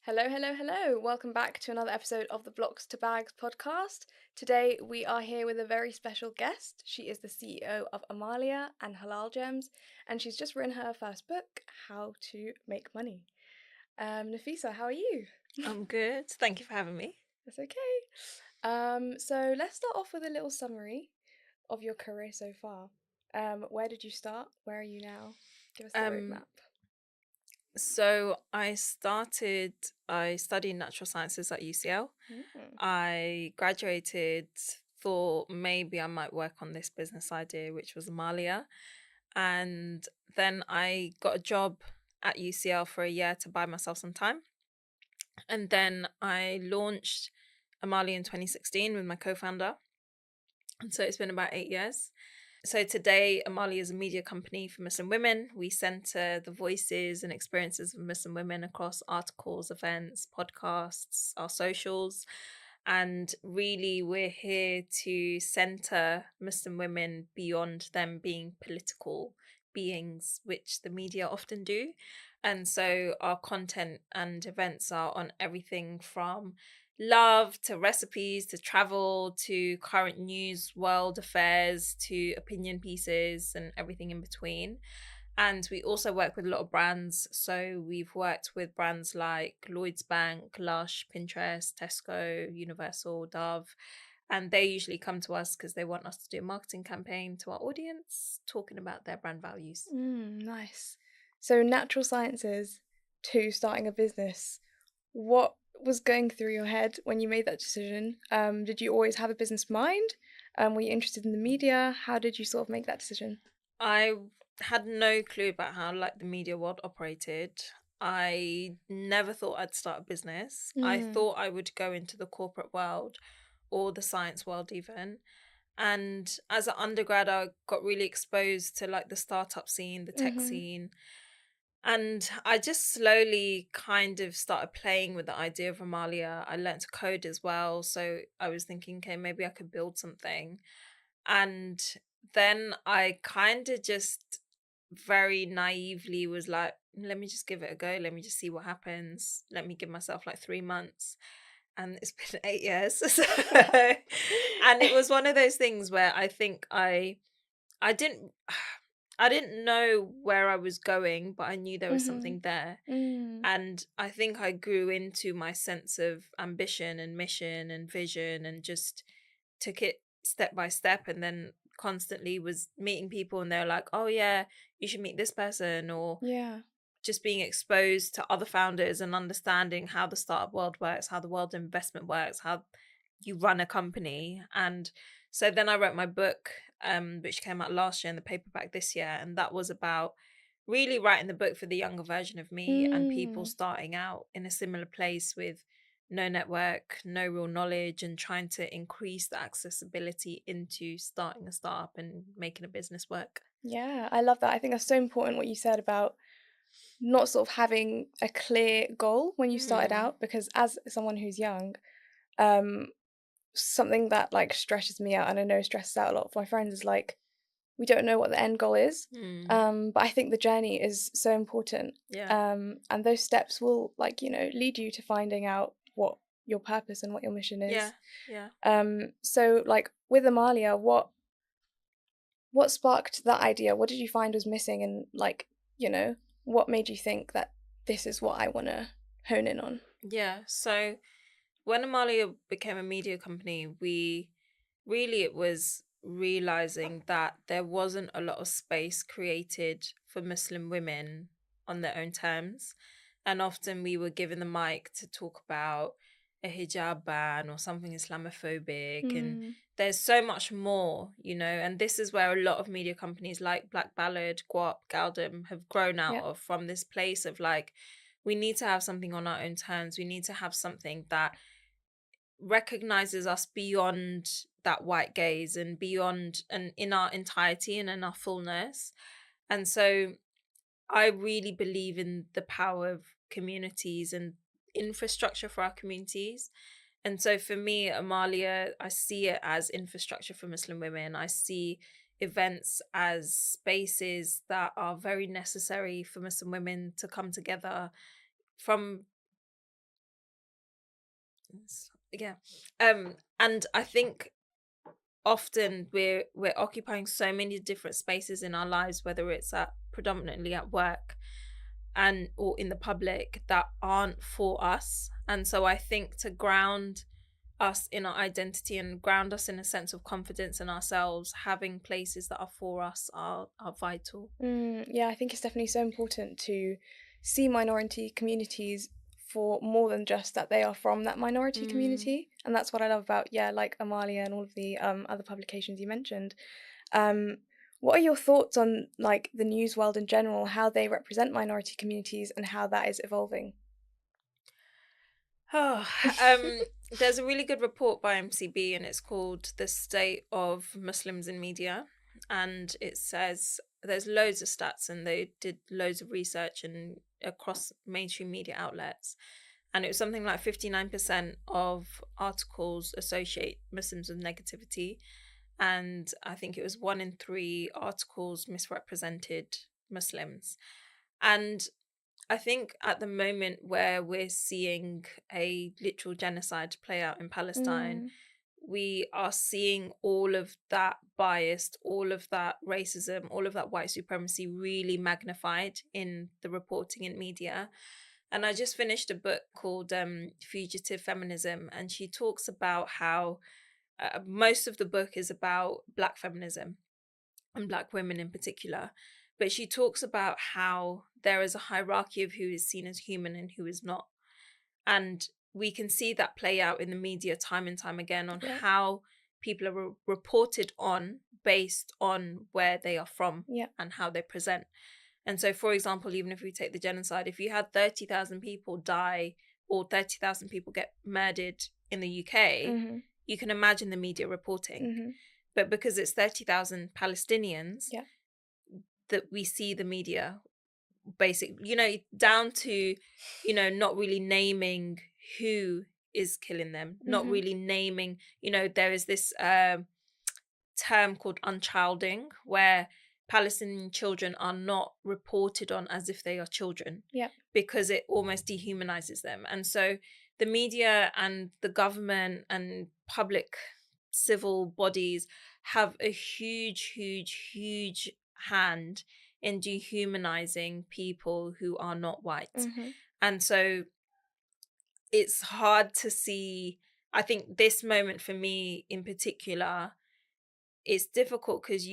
Hello, hello, hello. Welcome back to another episode of the Blocks to Bags podcast. Today we are here with a very special guest. She is the CEO of Amaliah and Halal Gems, and she's just written her first book, How to Make Money. Nafisa, how are you? I'm good. Thank you for having me. That's okay. So let's start off with a little summary of your career so far. Where did you start? Where are you now? Give us the Um, roadmap. I studied natural sciences at UCL. Mm. I graduated, thought maybe I might work on this business idea, which was Amalia. And then I got a job at UCL for a year to buy myself some time. And then I launched Amalia in 2016 with my co-founder. And so it's been about 8 years. So today, Amali is a media company for Muslim women. We center the voices and experiences of Muslim women across articles, events, podcasts, our socials. And really, we're here to center Muslim women beyond them being political beings, which the media often do. And so our content and events are on everything from love to recipes to travel to current news, world affairs to opinion pieces and everything in between. And we also work with a lot of brands. So we've worked with brands like Lloyds Bank, Lush, Pinterest, Tesco, Universal, Dove. And they usually come to us because they want us to do a marketing campaign to our audience, talking about their brand values. Nice. So, natural sciences to starting a business. What was going through your head when you made that decision? Did you always have a business mind? Were you interested in the media? How did you sort of make that decision? I had no clue about how like the media world operated. I never thought I'd start a business. I Mm. thought I would go into the corporate world or the science world even. And as an undergrad, I got really exposed to like the startup scene, the tech Mhm. scene. And I just slowly kind of started playing with the idea of Amalia. I learned to code as well. So I was thinking, okay, maybe I could build something. And then I kind of just very naively was like, let me just give it a go. Let me just see what happens. Let me give myself like 3 months. And it's been 8 years. So, and it was one of those things where I think I didn't I didn't know where I was going, but I knew there was Mhm. something there. Mm. And I think I grew into my sense of ambition and mission and vision and just took it step by step and then constantly was meeting people and they're like, oh yeah, you should meet this person or Yeah. just being exposed to other founders and understanding how the startup world works, how the world of investment works, how you run a company. And so then I wrote my book, which came out last year in the paperback this year. And that was about really writing the book for the younger version of me and people Mm. starting out in a similar place with no network, no real knowledge, and trying to increase the accessibility into starting a startup and making a business work. Yeah, I love that. I think that's so important what you said about not sort of having a clear goal when you started Mm, out, because as someone who's young, um, something that like stresses me out and I know stresses out a lot of my friends is like we don't know what the end goal is. mm, But I think the journey is so important. yeah, And those steps will like, lead you to finding out what your purpose and what your mission yeah, is. yeah. So like with Amalia, what sparked that idea? What did you find was missing and like, you know, what made you think that this is what I want to hone in on? Yeah. So when Amalia became a media company, we really it was realizing that there wasn't a lot of space created for Muslim women on their own terms. And often we were given the mic to talk about a hijab ban or something Islamophobic. And Mm, there's so much more, and this is where a lot of media companies like Black Ballad, Guap, Galdem have grown out yeah. of from this place of like, we need to have something on our own terms. We need to have something that recognizes us beyond that white gaze and beyond and in our entirety and in our fullness. And so I really believe in the power of communities and infrastructure for our communities. And so for me, Amalia, I see it as infrastructure for Muslim women. I see events as spaces that are very necessary for Muslim women to come together from Yeah. And I think often we're occupying so many different spaces in our lives, whether it's at predominantly at work and or in the public, that aren't for us. And so I think to ground us in our identity and ground us in a sense of confidence in ourselves, having places that are for us are vital. Yeah, I think it's definitely so important to see minority communities for more than just that they are from that minority Mm. community. And that's what I love about, yeah, like Amalia and all of the other publications you mentioned. Um, what are your thoughts on like the news world in general, how they represent minority communities and how that is evolving? Oh, there's a really good report by MCB and it's called The State of Muslims in Media. And it says there's loads of stats and they did loads of research and across mainstream media outlets. And it was something like 59% of articles associate Muslims with negativity. And I think it was 1 in 3 articles misrepresented Muslims. And I think at the moment where we're seeing a literal genocide play out in Palestine, Mm, we are seeing all of that bias, all of that racism, all of that white supremacy really magnified in the reporting in media. And I just finished a book called Fugitive Feminism, and she talks about how most of the book is about Black feminism and Black women in particular. But she talks about how there is a hierarchy of who is seen as human and who is not. And we can see that play out in the media time and time again on yeah, how people are reported on based on where they are from yeah. and how they present. And so, for example, even if we take the genocide, if you had 30,000 people die or 30,000 people get murdered in the UK, Mm-hmm, you can imagine the media reporting. mm-hmm, But because it's 30,000 Palestinians, yeah. that we see the media down to, not really naming who is killing them, not Mm-hmm, really naming, there is this term called unchilding where Palestinian children are not reported on as if they are children yeah. because it almost dehumanizes them. And so the media and the government and public civil bodies have a huge, huge, huge hand in dehumanizing people who are not white. Mm-hmm. And so it's hard to see. I think this moment for me in particular, it's difficult because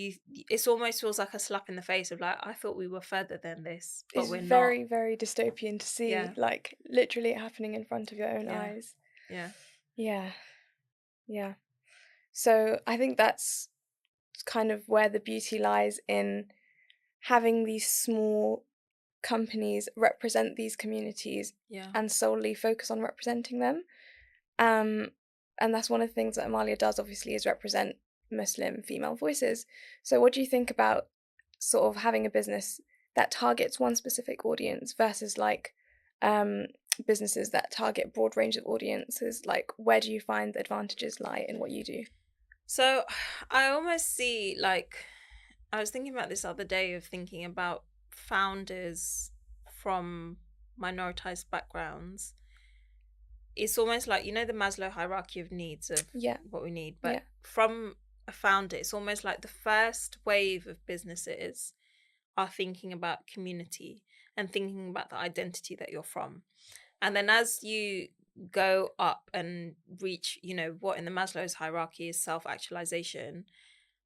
it's almost feels like a slap in the face of like, I thought we were further than this, but It's we're not. very, very dystopian to see, Yeah, like literally it happening in front of your own yeah, eyes. yeah, Yeah, yeah. So I think that's kind of where the beauty lies in having these small companies represent these communities yeah. and solely focus on representing them. Um, and that's one of the things that Amalia does, obviously, is represent Muslim female voices. So, what do you think about sort of having a business that targets one specific audience versus like um, businesses that target broad range of audiences? Like, where do you find the advantages lie in what you do? So I almost see like, I was thinking about this the other day of thinking about founders from minoritized backgrounds. It's almost like, the Maslow hierarchy of needs of Yeah, what we need, yeah. but from a founder, it's almost like the first wave of businesses are thinking about community and thinking about the identity that you're from. And then as you go up and reach, what in the Maslow's hierarchy is self-actualization,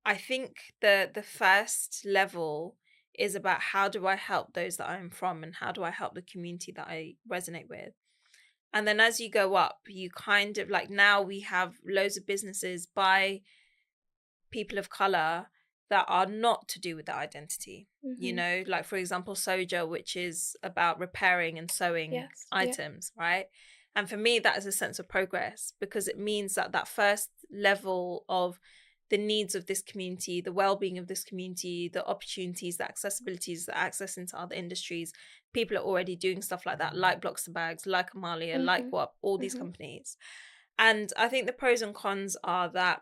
I think the first level is about how do I help those that I'm from and how do I help the community that I resonate with. And then as you go up, you kind of like, now we have loads of businesses by people of color that are not to do with their identity. Mm-hmm. Like for example, Soja, which is about repairing and sewing Yes, yeah. items, right? And for me, that is a sense of progress because it means that that first level of the needs of this community, the well-being of this community, the opportunities, the accessibilities, the access into other industries, people are already doing stuff like that, like Blocks to Bags, like Amalia, like Mm-hmm. what all these Mm-hmm. companies. And I think the pros and cons are that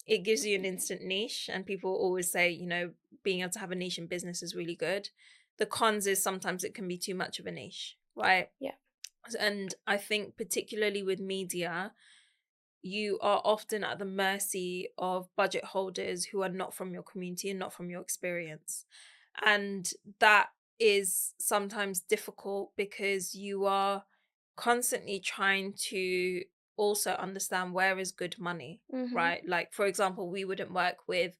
it gives you an instant niche, and people always say, being able to have a niche in business is really good. The cons is sometimes it can be too much of a niche, right? Yeah. And I think particularly with media, you are often at the mercy of budget holders who are not from your community and not from your experience. And that is sometimes difficult because you are constantly trying to also understand where is good money, Mhm. right? Like, for example, we wouldn't work with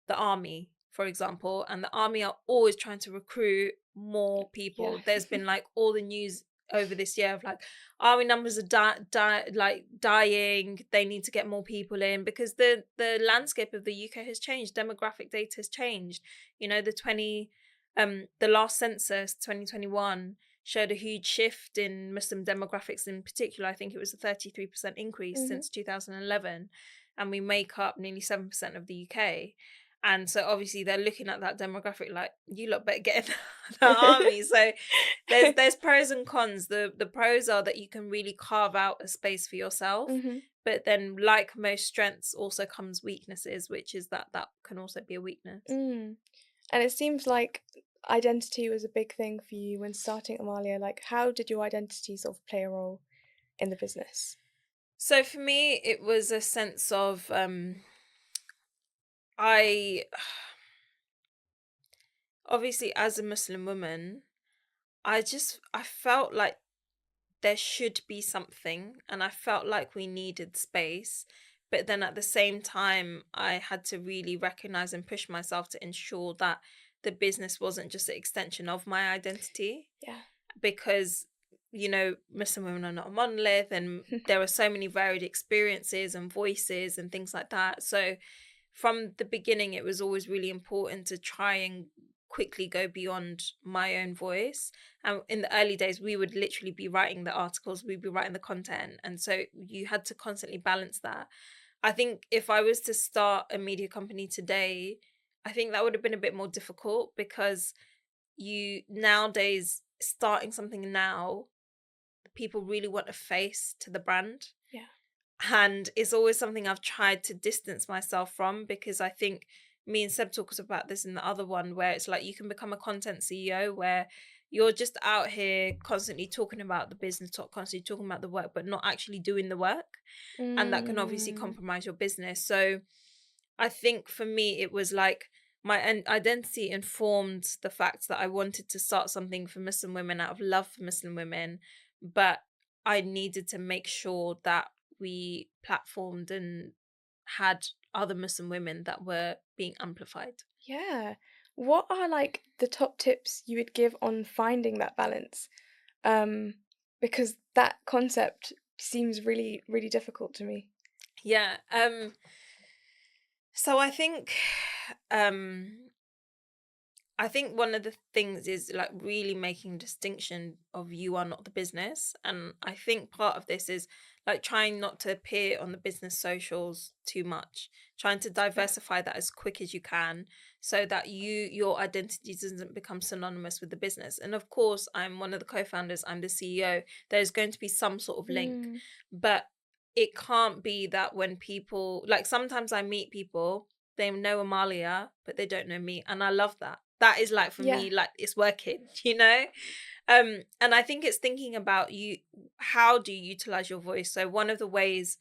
the army, for example, and the army are always trying to recruit more Yeah. people. There's been like all the news over this year of like army numbers are like dying. They need to get more people in because the landscape of the UK has changed. Demographic data has changed. You know, the last census 2021 showed a huge shift in Muslim demographics in particular. I think it was a 33% increase Mhm. since 2011, and we make up nearly 7% of the UK. And so obviously they're looking at that demographic like you lot better get in the army. So there's pros and cons. The pros are that you can really carve out a space for yourself, Mhm. but then like most strengths also comes weaknesses, which is that can also be a weakness. Mm. And it seems like identity was a big thing for you when starting Amalia. Like, how did your identity sort of play a role in the business? So for me, it was a sense of I obviously as a Muslim woman, I felt like there should be something, and I felt like we needed space. But then at the same time, I had to really recognize and push myself to ensure that the business wasn't just an extension of my identity, Yeah. because Muslim women are not a monolith, and there are so many varied experiences and voices and things like that. So from the beginning, it was always really important to try and quickly go beyond my own voice. And in the early days, we would literally be writing the articles, we'd be writing the content. And so you had to constantly balance that. I think if I was to start a media company today, I think that would have been a bit more difficult because you nowadays, starting something now, people really want a face to the brand. Yeah. And it's always something I've tried to distance myself from, because I think me and Seb talks about this in the other one, where it's like you can become a content CEO where you're just out here constantly talking about the business, constantly talking about the work, but not actually doing the work. And that can obviously Mm. compromise your business. So I think for me, it was like my identity informed the fact that I wanted to start something for Muslim women out of love for Muslim women, but I needed to make sure that we platformed and had other Muslim women that were being amplified. Yeah. What are like the top tips you would give on finding that balance? Um, because that concept seems really, really difficult to me. Yeah. So um I think one of the things is like really making distinction of you are not the business. And I think part of this is like trying not to appear on the business socials too much, trying to Yeah. diversify that as quick as you can so that your identity doesn't become synonymous with the business. And of course, I'm one of the co-founders, I'm the CEO. There's going to be some sort of link, Mm. but it can't be that when people like sometimes I meet people, they know Amalia, but they don't know me. And I love that. That is like for Yeah. me, like it's working, you know? And I think it's thinking about you, how do you utilize your voice? So one of the ways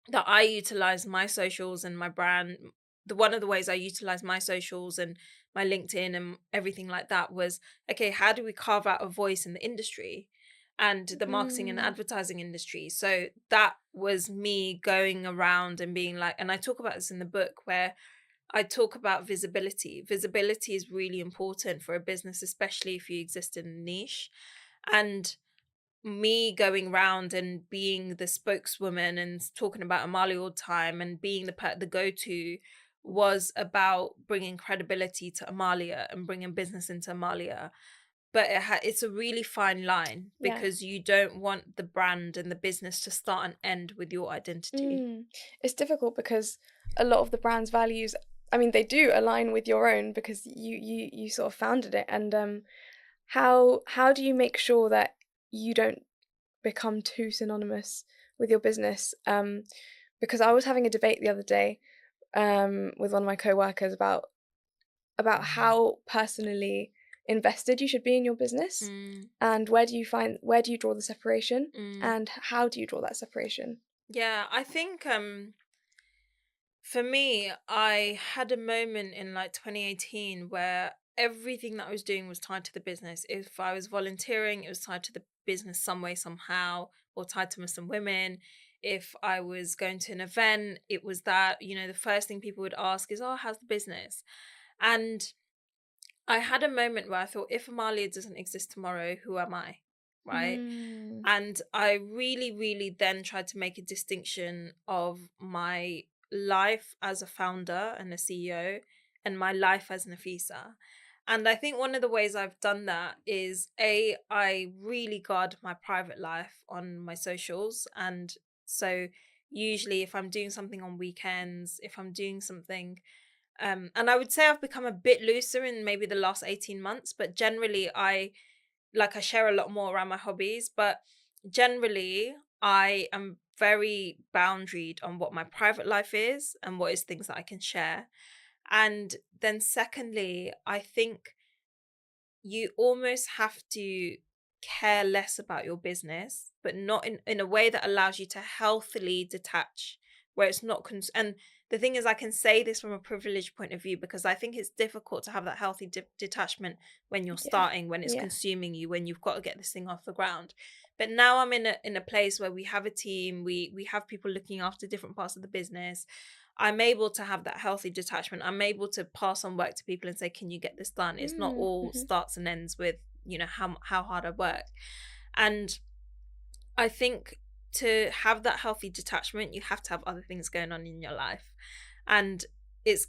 that I utilize my socials and my brand, the one of the ways I utilize my socials and my LinkedIn and everything like that was, okay, how do we carve out a voice in the industry and the marketing and Mm. advertising industry? So that was me going around and being like, and I talk about this in the book where I talk about visibility. Visibility is really important for a business, especially if you exist in a niche. And me going round and being the spokeswoman and talking about Amali all the time and being the go-to was about bringing credibility to Amalia and bringing business into Amalia. But it's a really fine line Yeah. because you don't want the brand and the business to start and end with your identity. Mm. It's difficult because a lot of the brand's values, I mean, they do align with your own because you sort of founded it. And how do you make sure that you don't become too synonymous with your business? Because I was having a debate the other day with one of my coworkers about how personally invested you should be in your business, Mm, and where do you draw the separation, mm. and how do you draw that separation? Yeah, I think for me, I had a moment in like 2018 where everything that I was doing was tied to the business. If I was volunteering, it was tied to the business some way, somehow, or tied to Muslim women. If I was going to an event, it was that, the first thing people would ask is, "Oh, how's the business?" And I had a moment where I thought, if Amalia doesn't exist tomorrow, who am I? Right. Mm. And I really, really then tried to make a distinction of my life as a founder and a CEO and my life as Nafisa. And I think one of the ways I've done that is I really guard my private life on my socials. And so usually if I'm doing something on weekends, if I'm doing something, and I would say I've become a bit looser in maybe the last 18 months, but generally I share a lot more around my hobbies, but generally I am very boundaried on what my private life is and what is things that I can share. And then secondly, I think you almost have to care less about your business, but not in a way that allows you to healthily detach, where it's not and the thing is, I can say this from a privileged point of view because I think it's difficult to have that healthy detachment when you're Yeah. starting, when it's Yeah. consuming you, when you've got to get this thing off the ground. But now I'm in a place where we have a team, we have people looking after different parts of the business. I'm able to have that healthy detachment. I'm able to pass on work to people and say, "Can you get this done?" It's not all Mm-hmm. starts and ends with, how hard I work. And I think to have that healthy detachment, you have to have other things going on in your life. And it's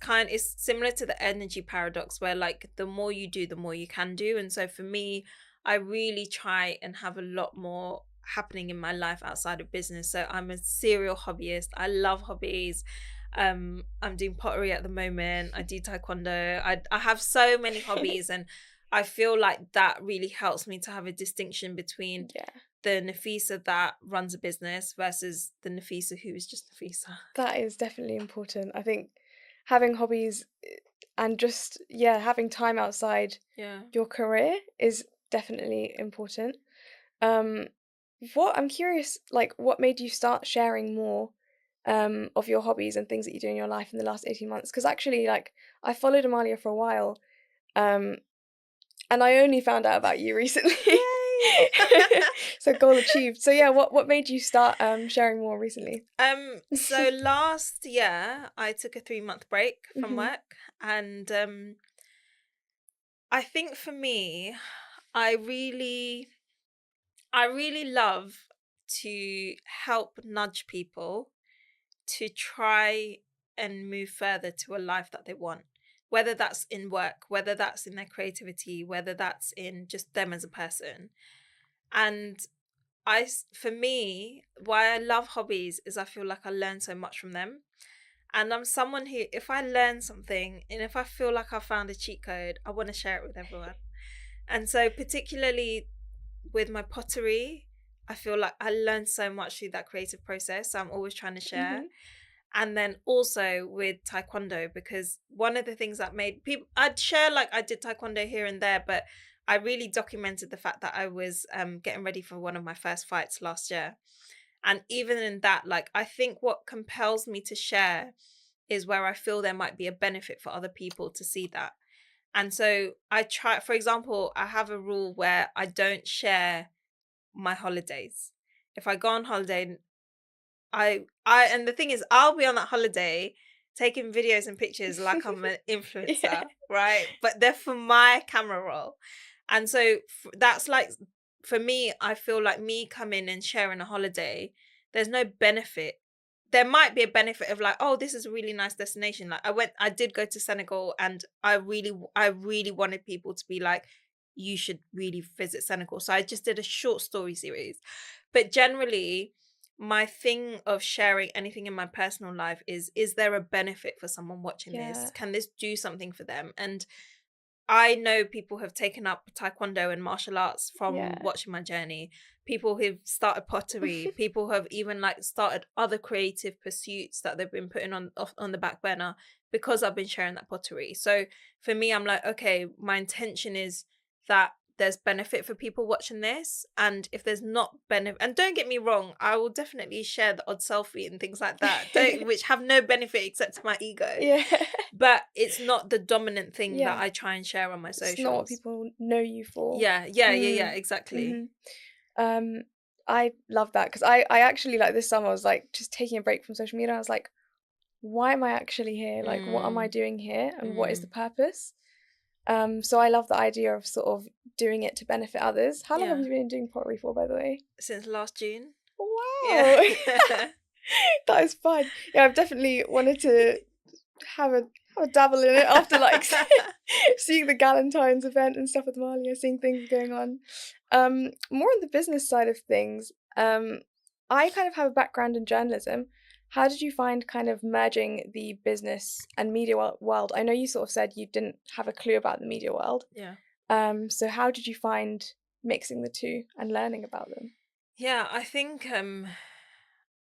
similar to the energy paradox where like the more you do, the more you can do. And so for me, I really try and have a lot more happening in my life outside of business. So I'm a serial hobbyist. I love hobbies. I'm doing pottery at the moment. I do taekwondo. I have so many hobbies, and I feel like that really helps me to have a distinction between Yeah. the Nafisa that runs a business versus the Nafisa who is just Nafisa. That is definitely important. I think having hobbies and just, yeah, having time outside Yeah. your career is definitely important. Um, what I'm curious, like, what made you start sharing more of your hobbies and things that you do in your life in the last 18 months? Because actually, like, I followed Amalia for a while, um, and I only found out about you recently. Yay! So goal achieved. So yeah, what made you start sharing more recently? So last year I took a 3-month break from Hmm. work, and I think for me, I really I really love to help nudge people to try and move further to a life that they want, whether that's in work, whether that's in their creativity, whether that's in just them as a person. And for me, why I love hobbies is I feel like I learn so much from them. And I'm someone who, if I learn something and if I feel like I found a cheat code, I want to share it with everyone. And so, particularly with my pottery, I feel like I learned so much through that creative process. So I'm always trying to share. Hmm. And then also with taekwondo, because one of the things that made people, I'd share like I did taekwondo here and there, but I really documented the fact that I was getting ready for one of my first fights last year. And even in that, like, I think what compels me to share is where I feel there might be a benefit for other people to see that. And so I try, for example, I have a rule where I don't share my holidays. If I go on holiday, and the thing is, I'll be on that holiday taking videos and pictures like I'm an Yeah. influencer, right? But they're for my camera roll. And so that's like, for me, I feel like me coming and sharing a holiday, there's no benefit. There might be a benefit of like, oh, this is a really nice destination. Like I did go to Senegal, and I really wanted people to be like, you should really visit Senegal. So I just did a short story series. But generally, my thing of sharing anything in my personal life is there a benefit for someone watching Yeah. this? Can this do something for them? And I know people have taken up taekwondo and martial arts from Yeah. watching my journey. People who've started pottery, people who have even like started other creative pursuits that they've been putting on the back burner because I've been sharing that pottery. So for me, I'm like, okay, my intention is that there's benefit for people watching this, and if there's not benefit, and don't get me wrong, I will definitely share the odd selfie and things like that, which have no benefit except to my ego. Yeah. But it's not the dominant thing that Yeah. I try and share on my socials. It's not what people know you for. Yeah, exactly. I love that, because I actually, like, this summer I was like just taking a break from social media. I was like, why am I actually here? Like, what am I doing here, and what is the purpose? So I love the idea of sort of doing it to benefit others. How long have you been doing pottery for, by the way? Since last June. Wow. Yeah. That is fun. Yeah, I've definitely wanted to have a dabble in it after, like, seeing the Galentine's event and stuff with Amalia, seeing things going on. More on the business side of things, I kind of have a background in journalism. How did you find kind of merging the business and media world? I know you sort of said you didn't have a clue about the media world. Yeah. So how did you find mixing the two and learning about them? Yeah, I think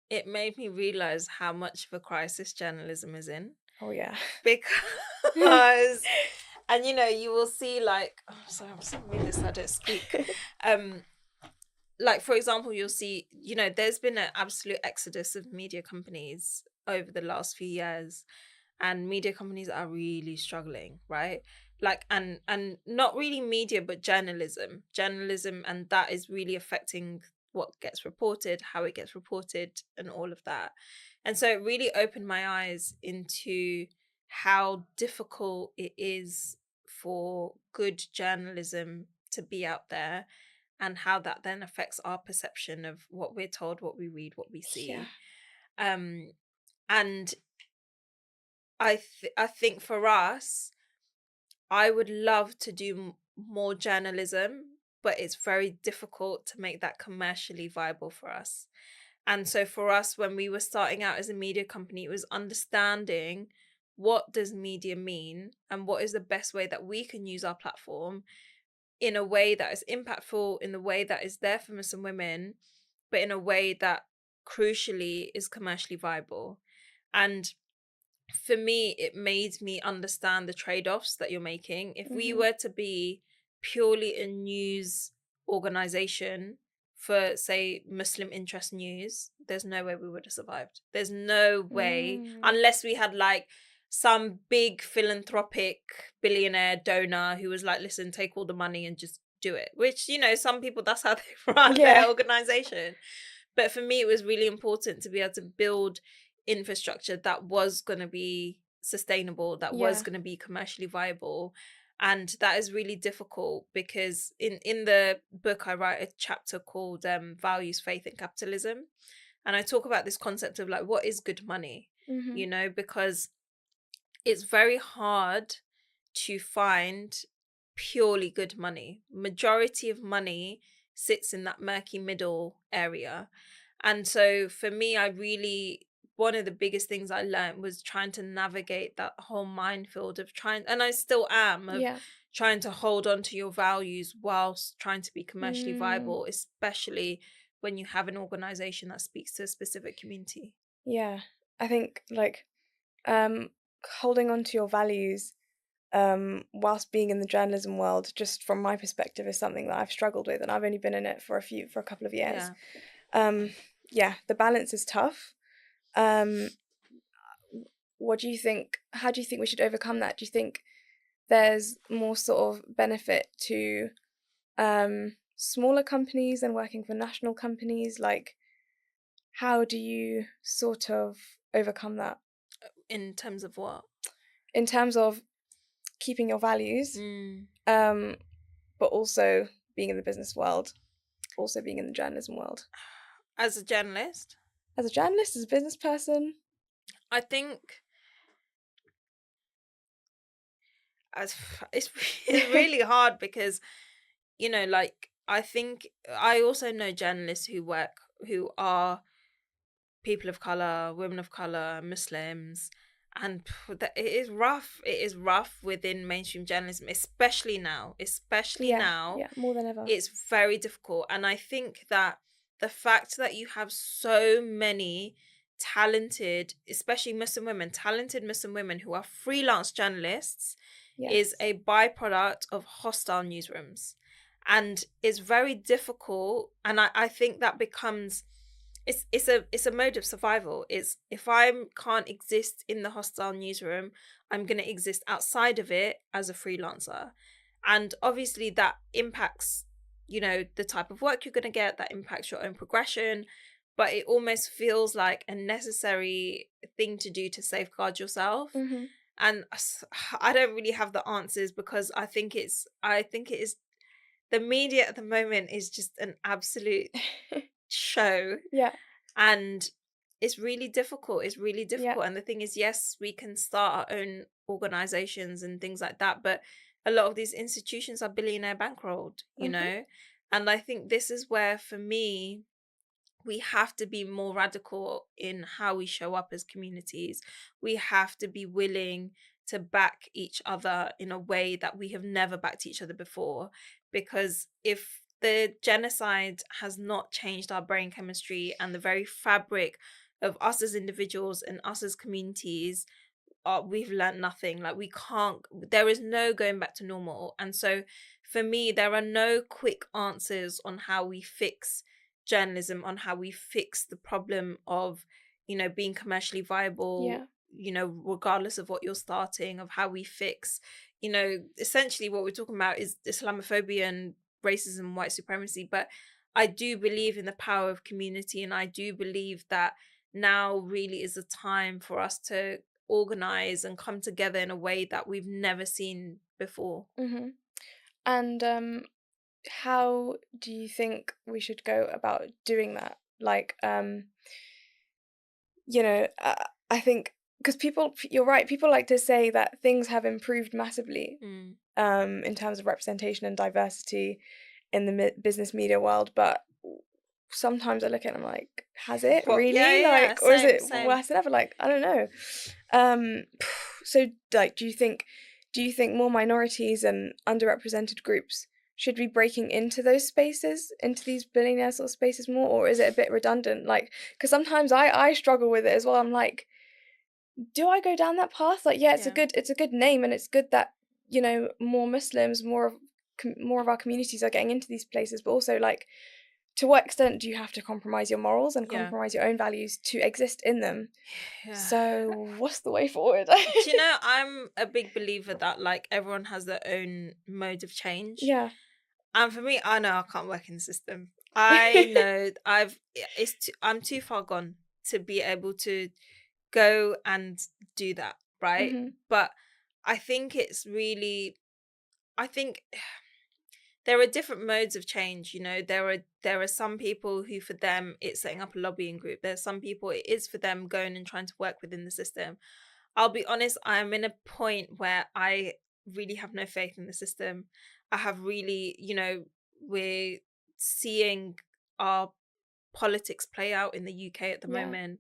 it made me realize how much of a crisis journalism is in. Oh yeah. Because and you will see, like, sorry, I'm so reading this, I don't speak. Like, for example, you'll see, there's been an absolute exodus of media companies over the last few years, and media companies are really struggling, right? Like, and not really media, but journalism, and that is really affecting what gets reported, how it gets reported, and all of that. And so it really opened my eyes into how difficult it is for good journalism to be out there, and how that then affects our perception of what we're told, what we read, what we see. Yeah. And I think for us, I would love to do more journalism, but it's very difficult to make that commercially viable for us. And so for us, when we were starting out as a media company, it was understanding, what does media mean, and what is the best way that we can use our platform in a way that is impactful, in the way that is there for Muslim women, but in a way that crucially is commercially viable. And for me, it made me understand the trade-offs that you're making. If we were to be purely a news organization for, say, Muslim interest news, there's no way we would have survived. There's no way, unless we had, like, some big philanthropic billionaire donor who was like, listen, take all the money and just do it. Which, some people, that's how they run their organization. But for me, it was really important to be able to build infrastructure that was going to be sustainable, that was going to be commercially viable. And that is really difficult, because in the book I write a chapter called Values, Faith and Capitalism, and I talk about this concept of, like, what is good money, because it's very hard to find purely good money. Majority of money sits in that murky middle area. And so for me, one of the biggest things I learned was trying to navigate that whole minefield of and I still am, of trying to hold on to your values whilst trying to be commercially viable, especially when you have an organization that speaks to a specific community. Yeah, I think, like, holding on to your values whilst being in the journalism world, just from my perspective, is something that I've struggled with, and I've only been in it for a couple of years. The balance is tough. What do you think? How do you think we should overcome that? Do you think there's more sort of benefit to smaller companies than working for national companies? Like, how do you sort of overcome that? In terms of what? In terms of keeping your values, but also being in the business world, also being in the journalism world. As a journalist? As a journalist, as a business person? I think it's really hard, because, like, I think I also know journalists who are people of color, women of color, Muslims, and it is rough. It is rough within mainstream journalism, especially now. Yeah, more than ever. It's very difficult. And I think that the fact that you have so many talented, especially talented Muslim women who are freelance journalists, is Yes. a byproduct of hostile newsrooms, and is very difficult. And I think that becomes, it's a mode of survival. Is if I can't exist in the hostile newsroom, I'm going to exist outside of it as a freelancer. And obviously that impacts, the type of work you're going to get, that impacts your own progression, but it almost feels like a necessary thing to do to safeguard yourself. Mhm. And I don't really have the answers, because I think it is the media at the moment is just an absolute show. Yeah. And it's really difficult. Yeah. And the thing is, yes, we can start our own organizations and things like that, but a lot of these institutions are billionaire bankrolled, Mhm. and I think this is where, for me, we have to be more radical in how we show up as communities. We have to be willing to back each other in a way that we have never backed each other before. Because if the genocide has not changed our brain chemistry and the very fabric of us as individuals and us as communities, we've learned nothing. Like, we can't, there is no going back to normal. And so for me, there are no quick answers on how we fix journalism, on how we fix the problem of, being commercially viable, Yeah. regardless of what you're starting, of how we fix, essentially what we're talking about is Islamophobia and racism and white supremacy. But I do believe in the power of community, and I do believe that now really is a time for us to organize and come together in a way that we've never seen before. Mhm. And how do you think we should go about doing that? Like, I think because you're right, people like to say that things have improved massively Mm. in terms of representation and diversity in the business media world, but sometimes I look at it and I'm like, has it But yeah, really? yeah, yeah, Like, or is same, it same. worse than ever? Like, I don't know. So like, do you think more minorities and underrepresented groups should be breaking into those spaces, into these billionaire sort of spaces more, or is it a bit redundant? Like, because sometimes I struggle with it as well. I'm like, do I go down that path? Like, yeah, Yeah. it's a good name, and it's good that more Muslims, more of our communities are getting into these places, but also like, to what extent do you have to compromise your morals and Yeah. compromise your own values to exist in them? Yeah. So, what's the way forward? Do you know, I'm a big believer that, like, everyone has their own mode of change. Yeah. And for me, I know I can't work in the system. I know I'm too far gone to be able to go and do that, right? Mhm. But I think it's really, I think there are different modes of change. There are some people who, for them, it's setting up a lobbying group. There's some people it is for them going and trying to work within the system. I'll be honest, I'm in a point where I really have no faith in the system. I have really, we're seeing our politics play out in the UK at the Yeah. moment.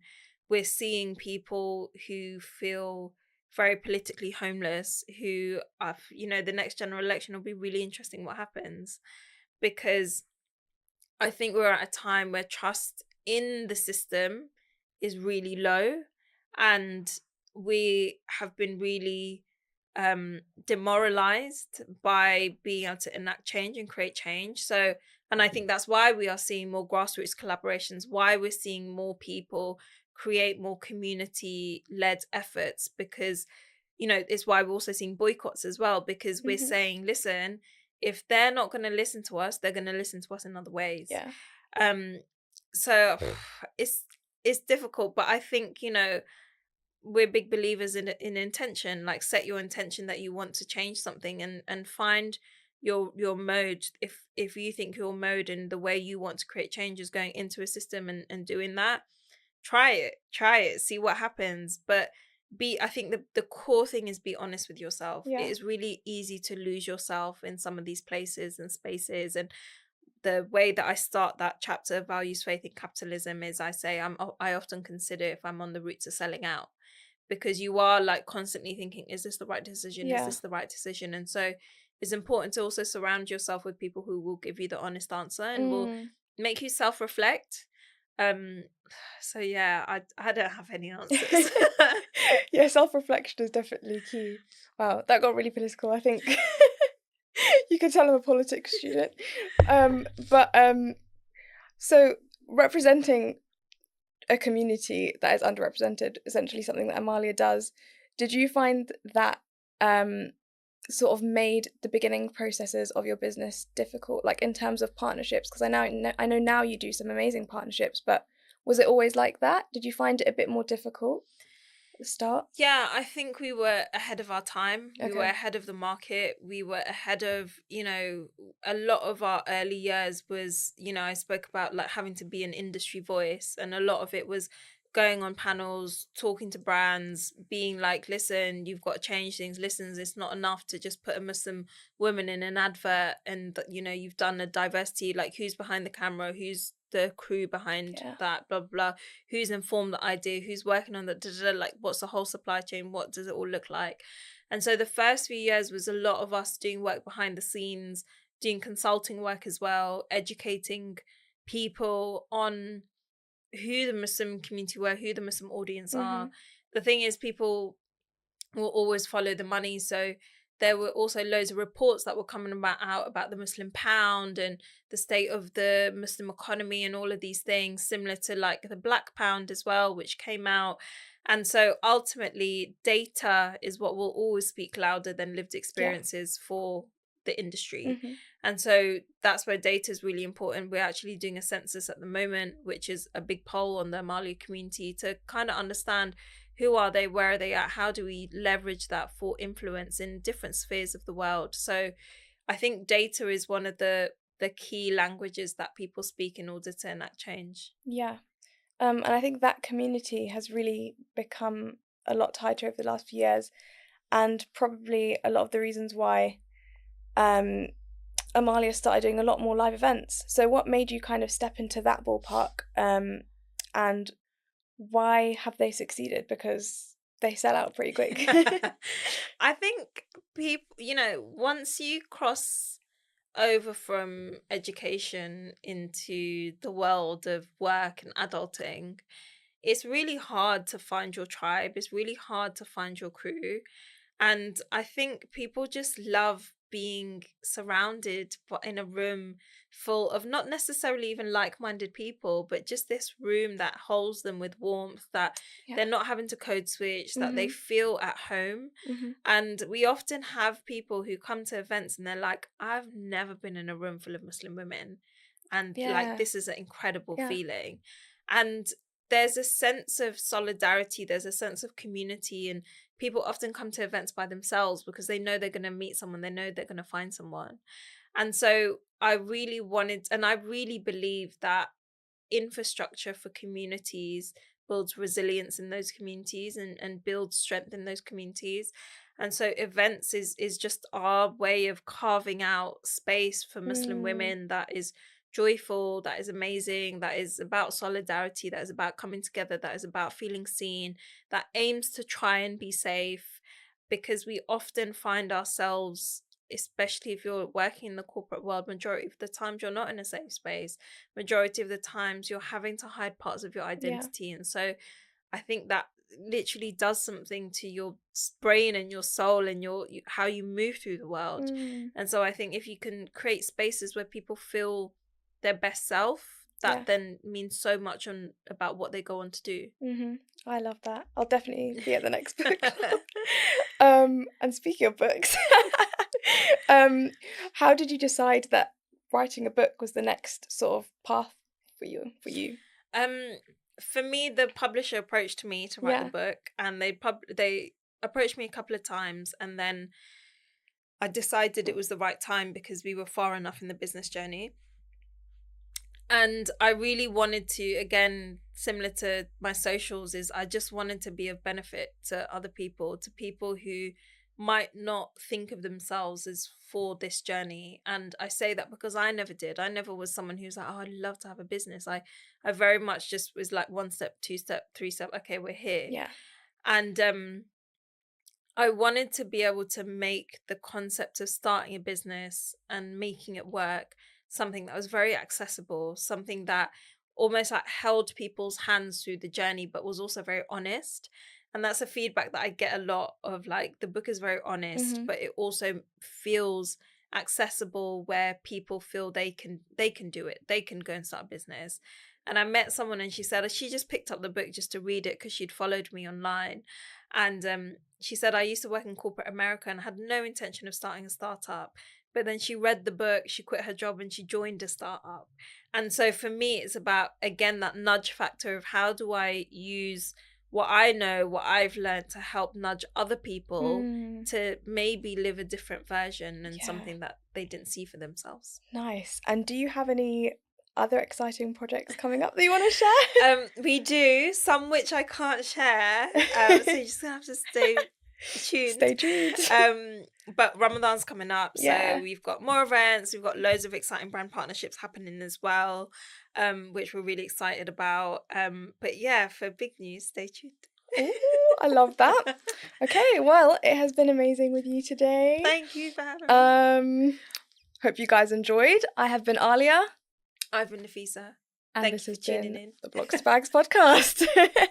We're seeing people who feel very politically homeless, who are, the next general election will be really interesting what happens, because I think we're at a time where trust in the system is really low, and we have been really demoralized by being able to enact change and create change. So, and I think that's why we are seeing more grassroots collaborations, why we're seeing more people create more community led efforts, because it's why we're also seeing boycotts as well, because we're Mhm. saying, listen, if they're not going to listen to us, they're going to listen to us in other ways. Yeah. um so it's difficult, but I think, we're big believers in intention. Like, set your intention that you want to change something, and find your mode. If you think your mode and the way you want to create change is going into a system and doing that, try it, see what happens. But I think the core thing is, be honest with yourself. It Yeah. is really easy to lose yourself in some of these places and spaces. And the way that I start that chapter of values, faith in capitalism, is I say, I often consider if I'm on the route to selling out, because you are, like, constantly thinking, is this the right decision, is Yeah. this the right decision? And so it's important to also surround yourself with people who will give you the honest answer and will Mm. make you self-reflect. Um, so yeah, I don't have any answers. Yeah, self-reflection is definitely key. Wow, that got really political, I think. You can tell I'm a politics student. But so representing a community that is underrepresented, essentially something that Amalia does, did you find that um sort of made the beginning processes of your business difficult, like in terms of partnerships? Because I know now you do some amazing partnerships, but was it always like that? Did you find it a bit more difficult at the start? Yeah, I think we were ahead of our time. We were Okay. ahead of the market. We were ahead of, a lot of our early years was, I spoke about like having to be an industry voice, and a lot of it was going on panels, talking to brands, being like, listen, you've got to change things. Listen, it's not enough to just put a Muslim woman in an advert and, you've done a diversity, like who's behind the camera, who's the crew behind Yeah. that, blah, blah, blah, who's informed the idea, who's working on the like what's the whole supply chain, what does it all look like. And so the first few years was a lot of us doing work behind the scenes, doing consulting work as well, educating people on who the Muslim community were, who the Muslim audience are. Mhm. The thing is, people will always follow the money. So there were also loads of reports that were coming out about the Muslim pound and the state of the Muslim economy and all of these things, similar to like the black pound as well, which came out. And so ultimately, data is what will always speak louder than lived Yeah. experiences for the industry. Mhm. And so that's where data is really important. We're actually doing a census at the moment, which is a big poll on the Amaliah community to kind of understand who are they, where are they at, how do we leverage that for influence in different spheres of the world. So I think data is one of the key languages that people speak in order to enact change. Yeah. And I think that community has really become a lot tighter over the last few years, and probably a lot of the reasons why um, Amalia started doing a lot more live events. So, what made you kind of step into that ballpark? And why have they succeeded? Because they sell out pretty quick. I think people, once you cross over from education into the world of work and adulting, it's really hard to find your tribe. It's really hard to find your crew. And I think people just love being surrounded in a room full of not necessarily even like-minded people, but just this room that holds them with warmth, that Yeah. they're not having to code switch, that they Mhm. feel at home. Mhm. And we often have people who come to events and they're like, I've never been in a room full of Muslim women. And like, Yeah. this is an incredible Yeah. feeling. And there's a sense of solidarity, there's a sense of community, and people often come to events by themselves because they know they're going to meet someone, they know they're going to find someone. And so I really wanted, and I really believe that infrastructure for communities builds resilience in those communities and builds strength in those communities. And so events is just our way of carving out space for Muslim Mm. women that is joyful, that is amazing, that is about solidarity, that is about coming together, that is about feeling seen, that aims to try and be safe, because we often find ourselves, especially if you're working in the corporate world, majority of the times you're not in a safe space. Majority of the times you're having to hide parts of your Yeah. identity. And so I think that literally does something to your brain and your soul and how you move through the world. Mm. And so I think if you can create spaces where people feel their best self, that Yeah. then means so much on about what they go on to do. Mhm. I love that. I'll definitely be at the next book club. And speaking of books, um, how did you decide that writing a book was the next sort of path for you? um for me, the publisher approached me to write the Yeah. book, and they approached me a couple of times, and then I decided it was the right time because we were far enough in the business journey. And I really wanted to, again, similar to my socials, is I just wanted to be of benefit to other people, to people who might not think of themselves as for this journey. And I say that because I never did. I never was someone who's like, oh, I'd love to have a business. I very much just was like one step, two step, three step, okay, we're here. Yeah. And I wanted to be able to make the concept of starting a business and making it work something that was very accessible, something that almost like held people's hands through the journey, but was also very honest. And that's a feedback that I get a lot of, like, the book is very honest, but it also feels accessible, where people feel they can do it, they can go and start a business. And I met someone and she said she just picked up the book just to read it because she'd followed me online. And she said, I used to work in corporate America and had no intention of starting a startup. But then she read the book, she quit her job and she joined a startup. And so for me, it's about, again, that nudge factor of how do I use what I know, what I've learned, to help nudge other people to maybe live a different version and something that they didn't see for themselves. Nice. And do you have any other exciting projects coming up that you want to share? We do, some which I can't share. So you're just gonna have to stay tuned. Stay tuned. But Ramadan's coming up, so we've got more events, we've got loads of exciting brand partnerships happening as well, which we're really excited about. But yeah, for big news, stay tuned. Ooh, I love that. Okay, well, it has been amazing with you today. Thank you for having me. Hope you guys enjoyed. I have been Aaliyah. I've been Nafisa. And Thank this you has for tuning been in. the Blocks to Bags podcast. Bye.